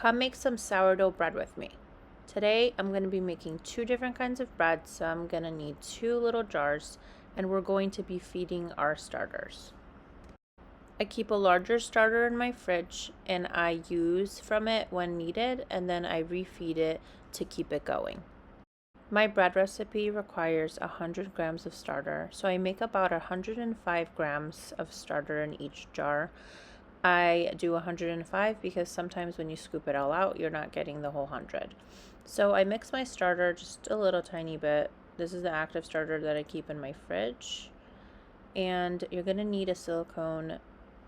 Come make some sourdough bread with me. Today I'm going to be making two different kinds of bread, so I'm going to need two little jars, and we're going to be feeding our starters. I keep a larger starter in my fridge and I use from it when needed, and then I refeed it to keep it going. My bread recipe requires 100 grams of starter, so I make about 105 grams of starter in each jar. I do 105 because sometimes when you scoop it all out, you're not getting the whole 100. So I mix my starter just a little tiny bit. This is the active starter that I keep in my fridge. And you're going to need a silicone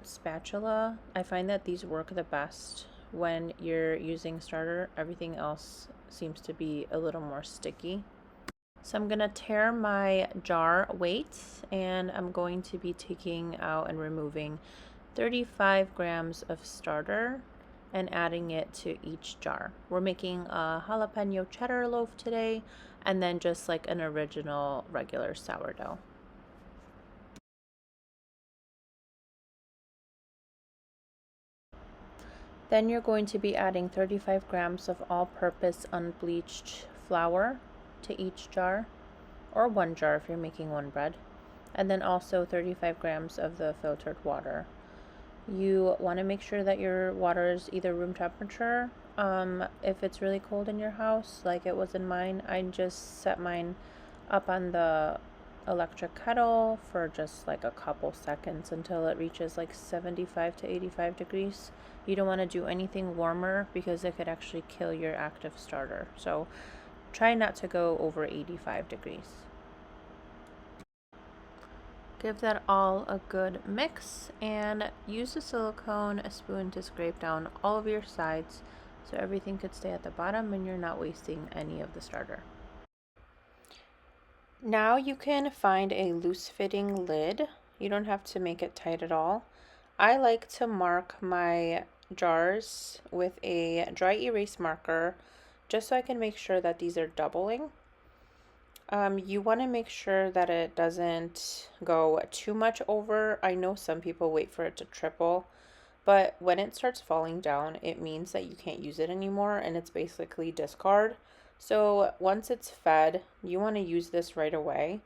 spatula. I find that these work the best when you're using starter. Everything else seems to be a little more sticky. So I'm going to tare my jar weight, and I'm going to be taking out and removing 35 grams of starter and adding it to each jar. We're making a jalapeno cheddar loaf today, and then just like an original regular sourdough. Then you're going to be adding 35 grams of all-purpose unbleached flour to each jar, or one jar if you're making one bread, and then also 35 grams of the filtered water. You want to make sure that your water is either room temperature. If it's really cold in your house, like it was in mine, I just set mine up on the electric kettle for just like a couple seconds until it reaches like 75 to 85 degrees. You don't want to do anything warmer because it could actually kill your active starter. So try not to go over 85 degrees. Give that all a good mix and use a silicone spoon to scrape down all of your sides so everything could stay at the bottom and you're not wasting any of the starter. Now you can find a loose fitting lid. You don't have to make it tight at all. I like to mark my jars with a dry erase marker just so I can make sure that these are doubling. You want to make sure that it doesn't go too much over. I know some people wait for it to triple, but when it starts falling down, it means that you can't use it anymore and it's basically discard. So once it's fed, you want to use this right away.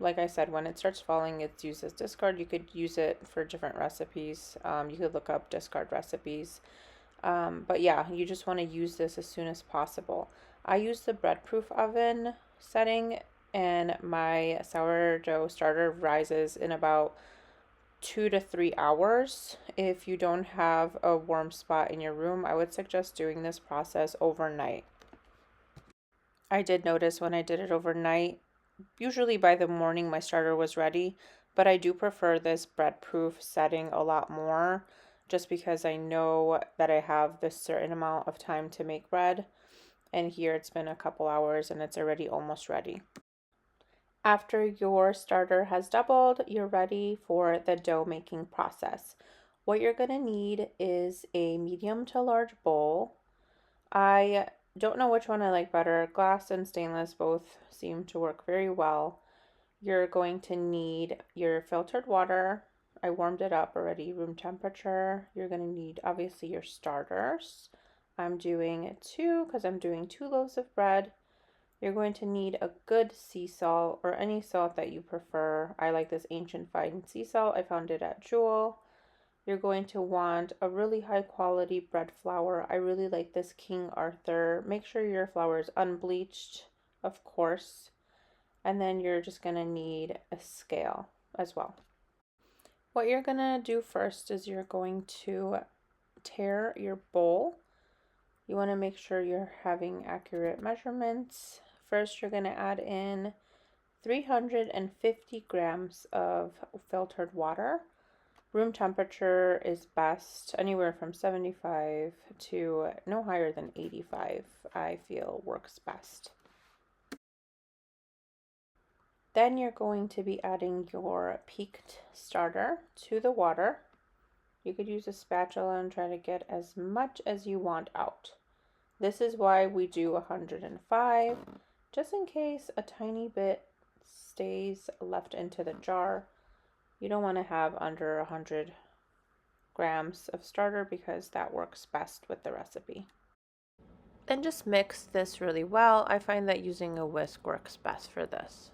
Like I said, when it starts falling, it's used as discard. You could use it for different recipes. You could look up discard recipes. But yeah, you just want to use this as soon as possible. I use the bread-proof oven setting, and my sourdough starter rises in about 2 to 3 hours. If you don't have a warm spot in your room, I would suggest doing this process overnight. I did notice when I did it overnight, usually by the morning my starter was ready, but I do prefer this bread-proof setting a lot more just because I know that I have this certain amount of time to make bread, and here it's been a couple hours and it's already almost ready. After your starter has doubled, you're ready for the dough making process. What you're going to need is a medium to large bowl. I don't know which one I like better. Glass and stainless both seem to work very well. You're going to need your filtered water. I warmed it up already, room temperature. You're going to need obviously your starters. I'm doing 2 because I'm doing 2 loaves of bread. You're going to need a good sea salt or any salt that you prefer. I like this ancient fine sea salt. I found it at Jewel. You're going to want a really high quality bread flour. I really like this King Arthur. Make sure your flour is unbleached, of course. And then you're just going to need a scale as well. What you're going to do first is you're going to tare your bowl. You want to make sure you're having accurate measurements. First, you're going to add in 350 grams of filtered water. Room temperature is best, anywhere from 75 to no higher than 85, I feel works best. Then you're going to be adding your peaked starter to the water. You could use a spatula and try to get as much as you want out. This is why we do 105, just in case a tiny bit stays left into the jar. You don't want to have under 100 grams of starter because that works best with the recipe. Then just mix this really well. I find that using a whisk works best for this.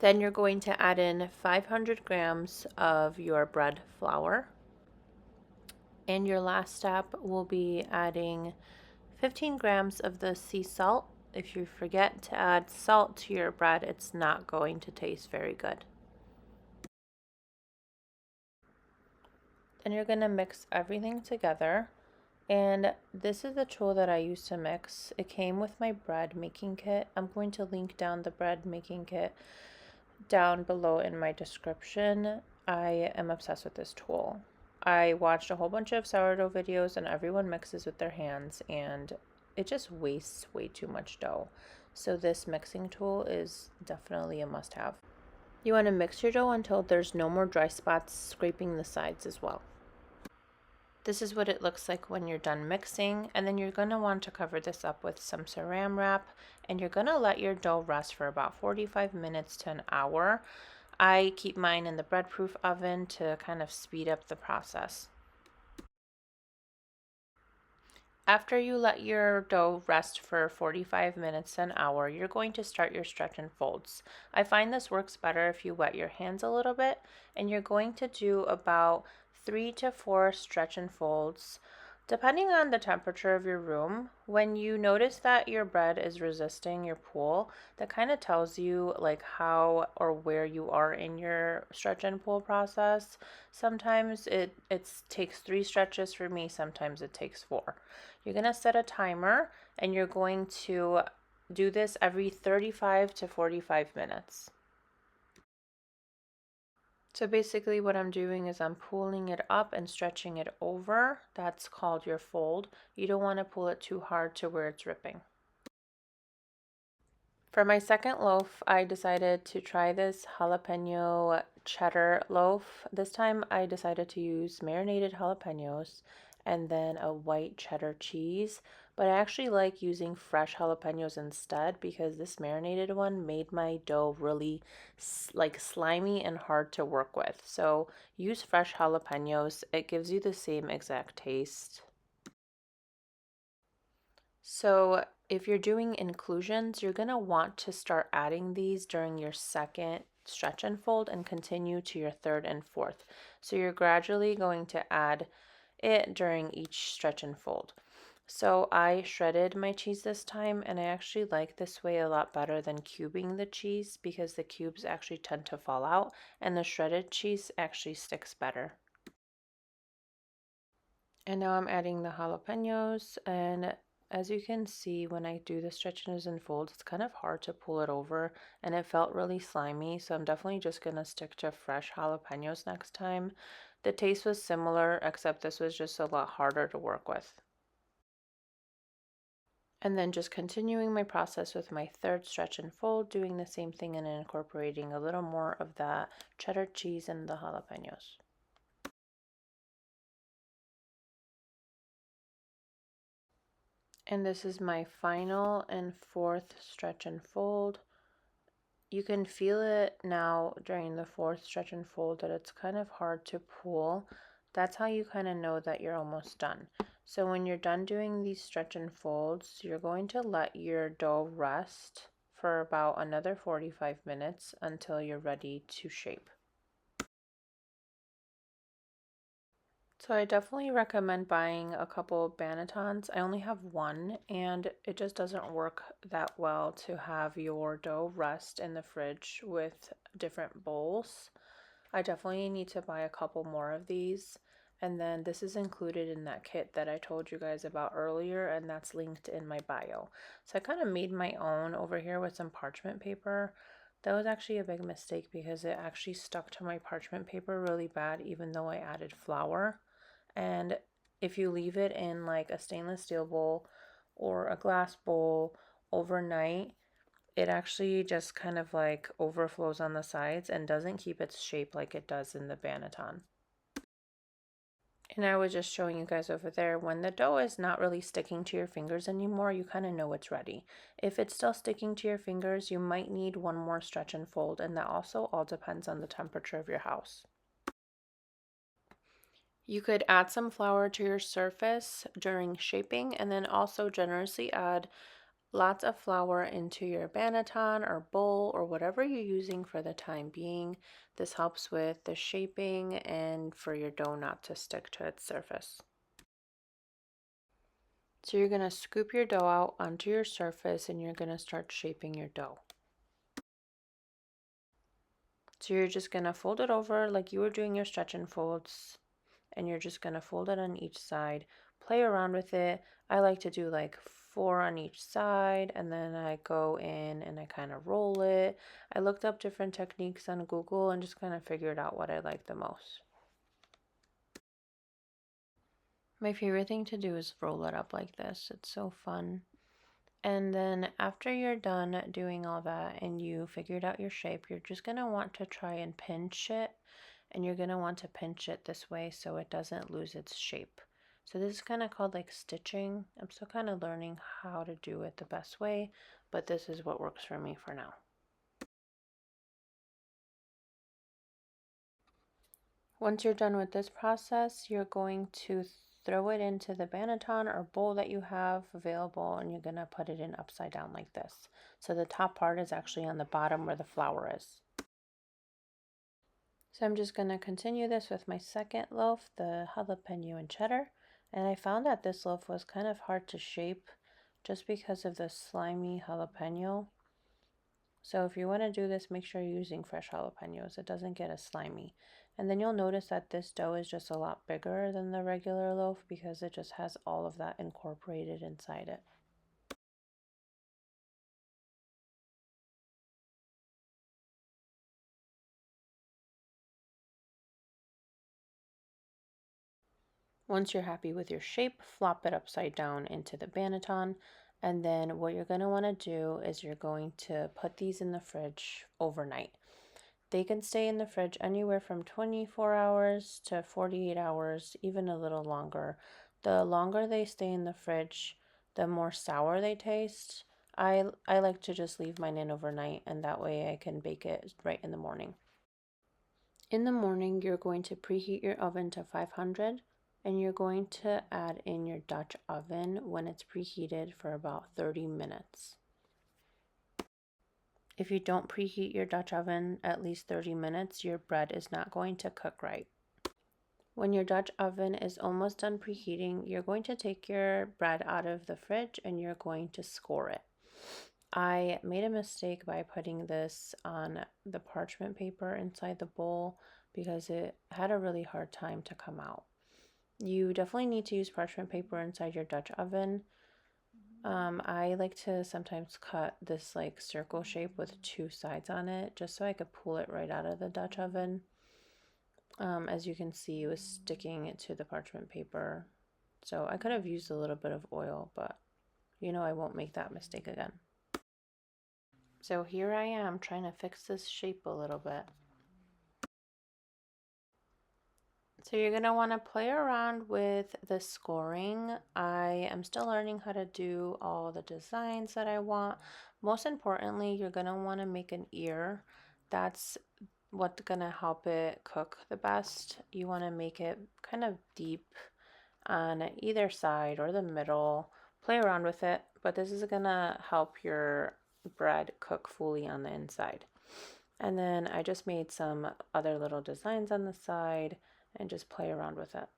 Then you're going to add in 500 grams of your bread flour. And your last step will be adding 15 grams of the sea salt. If you forget to add salt to your bread, it's not going to taste very good. Then you're going to mix everything together. And this is the tool that I use to mix. It came with my bread making kit. I'm going to link down the bread making kit down below in my description. I am obsessed with this tool. I watched a whole bunch of sourdough videos and everyone mixes with their hands and it just wastes way too much dough. So this mixing tool is definitely a must-have. You want to mix your dough until there's no more dry spots scraping the sides as well. This is what it looks like when you're done mixing, and then you're going to want to cover this up with some saran wrap, and you're going to let your dough rest for about 45 minutes to an hour. I keep mine in the bread-proof oven to kind of speed up the process. After you let your dough rest for 45 minutes to an hour, you're going to start your stretch and folds. I find this works better if you wet your hands a little bit, and you're going to do about 3 to 4 stretch and folds. Depending on the temperature of your room, when you notice that your bread is resisting your pull, that kind of tells you like how or where you are in your stretch and pull process. Sometimes it takes 3 stretches for me, sometimes it takes 4. You're going to set a timer and you're going to do this every 35 to 45 minutes. So basically what I'm doing is I'm pulling it up and stretching it over. That's called your fold. You don't want to pull it too hard to where it's ripping. For my second loaf, I decided to try this jalapeno cheddar loaf. This time I decided to use marinated jalapenos and then a white cheddar cheese. But I actually like using fresh jalapenos instead because this marinated one made my dough really slimy and hard to work with. So use fresh jalapenos. It gives you the same exact taste. So if you're doing inclusions, you're going to want to start adding these during your second stretch and fold and continue to your third and fourth. So you're gradually going to add it during each stretch and fold. So I shredded my cheese this time, and I actually like this way a lot better than cubing the cheese because the cubes actually tend to fall out and the shredded cheese actually sticks better. And now I'm adding the jalapenos, and as you can see when I do the stretches and folds, it's kind of hard to pull it over and it felt really slimy, so I'm definitely just going to stick to fresh jalapenos next time. The taste was similar, except this was just a lot harder to work with. And then just continuing my process with my third stretch and fold, doing the same thing and incorporating a little more of the cheddar cheese and the jalapenos. And this is my final and fourth stretch and fold. You can feel it now during the fourth stretch and fold that it's kind of hard to pull. That's how you kind of know that you're almost done. So when you're done doing these stretch and folds, you're going to let your dough rest for about another 45 minutes until you're ready to shape. So I definitely recommend buying a couple of bannetons. I only have one and it just doesn't work that well to have your dough rest in the fridge with different bowls. I definitely need to buy a couple more of these. And then this is included in that kit that I told you guys about earlier, and that's linked in my bio. So I kind of made my own over here with some parchment paper. That was actually a big mistake because it actually stuck to my parchment paper really bad even though I added flour. And if you leave it in like a stainless steel bowl or a glass bowl overnight, it actually just kind of like overflows on the sides and doesn't keep its shape like it does in the Banneton. And I was just showing you guys over there, when the dough is not really sticking to your fingers anymore, you kind of know it's ready. If it's still sticking to your fingers, you might need one more stretch and fold, and that also all depends on the temperature of your house. You could add some flour to your surface during shaping and then also generously add lots of flour into your banneton or bowl or whatever you're using for the time being. This helps with the shaping and for your dough not to stick to its surface. So you're going to scoop your dough out onto your surface and you're going to start shaping your dough. So you're just going to fold it over like you were doing your stretch and folds, and you're just going to fold it on each side. Play around with it. I like to do like 4 on each side, and then I go in and I kind of roll it. I looked up different techniques on Google and just kind of figured out what I like the most. My favorite thing to do is roll it up like this. It's so fun. And then after you're done doing all that and you figured out your shape, you're just going to want to try and pinch it. And you're going to want to pinch it this way so it doesn't lose its shape. So this is kind of called like stitching. I'm still kind of learning how to do it the best way, but this is what works for me for now. Once you're done with this process, you're going to throw it into the banneton or bowl that you have available, and you're going to put it in upside down like this. So the top part is actually on the bottom where the flour is. So I'm just going to continue this with my second loaf, the jalapeno and cheddar. And I found that this loaf was kind of hard to shape just because of the slimy jalapeno. So if you want to do this, make sure you're using fresh jalapenos. It doesn't get as slimy. And then you'll notice that this dough is just a lot bigger than the regular loaf because it just has all of that incorporated inside it. Once you're happy with your shape, flop it upside down into the banneton. And then what you're going to want to do is you're going to put these in the fridge overnight. They can stay in the fridge anywhere from 24 hours to 48 hours, even a little longer. The longer they stay in the fridge, the more sour they taste. I like to just leave mine in overnight, and that way I can bake it right in the morning. In the morning, you're going to preheat your oven to 500, and you're going to add in your Dutch oven when it's preheated for about 30 minutes. If you don't preheat your Dutch oven at least 30 minutes, your bread is not going to cook right. When your Dutch oven is almost done preheating, you're going to take your bread out of the fridge and you're going to score it. I made a mistake by putting this on the parchment paper inside the bowl because it had a really hard time to come out. You definitely need to use parchment paper inside your Dutch oven. I like to sometimes cut this like circle shape with 2 sides on it just so I could pull it right out of the Dutch oven. As you can see, it was sticking to the parchment paper. So I could have used a little bit of oil, but I won't make that mistake again. So here I am trying to fix this shape a little bit. So you're going to want to play around with the scoring. I am still learning how to do all the designs that I want. Most importantly, you're going to want to make an ear. That's what's going to help it cook the best. You want to make it kind of deep on either side or the middle. Play around with it, but this is going to help your bread cook fully on the inside. And then I just made some other little designs on the side and just play around with it.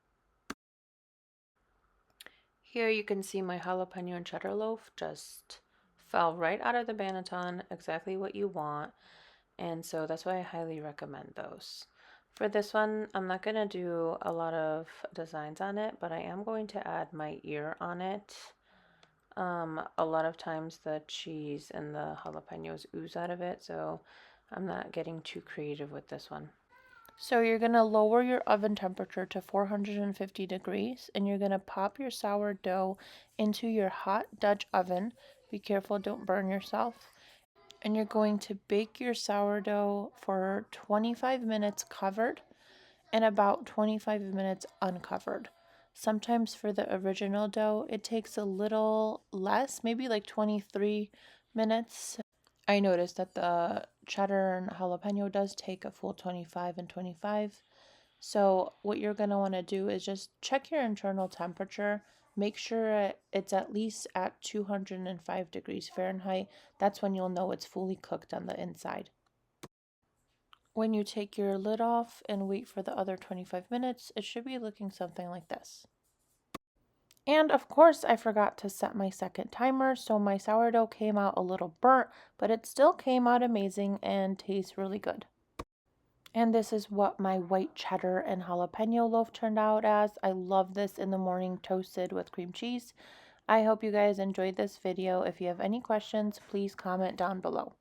Here you can see my jalapeno and cheddar loaf just fell right out of the banneton, exactly what you want. And so that's why I highly recommend those. For this one, I'm not going to do a lot of designs on it, but I am going to add my ear on it. A lot of times the cheese and the jalapenos ooze out of it, so I'm not getting too creative with this one. So you're going to lower your oven temperature to 450 degrees, and you're going to pop your sourdough into your hot Dutch oven. Be careful, don't burn yourself. And you're going to bake your sourdough for 25 minutes covered and about 25 minutes uncovered. Sometimes for the original dough, it takes a little less, maybe like 23 minutes. I noticed that the cheddar and jalapeno does take a full 25 and 25. So what you're going to want to do is just check your internal temperature. Make sure it's at least at 205 degrees Fahrenheit. That's when you'll know it's fully cooked on the inside. When you take your lid off and wait for the other 25 minutes, it should be looking something like this. And of course, I forgot to set my second timer, so my sourdough came out a little burnt, but it still came out amazing and tastes really good. And this is what my white cheddar and jalapeno loaf turned out as. I love this in the morning toasted with cream cheese. I hope you guys enjoyed this video. If you have any questions, please comment down below.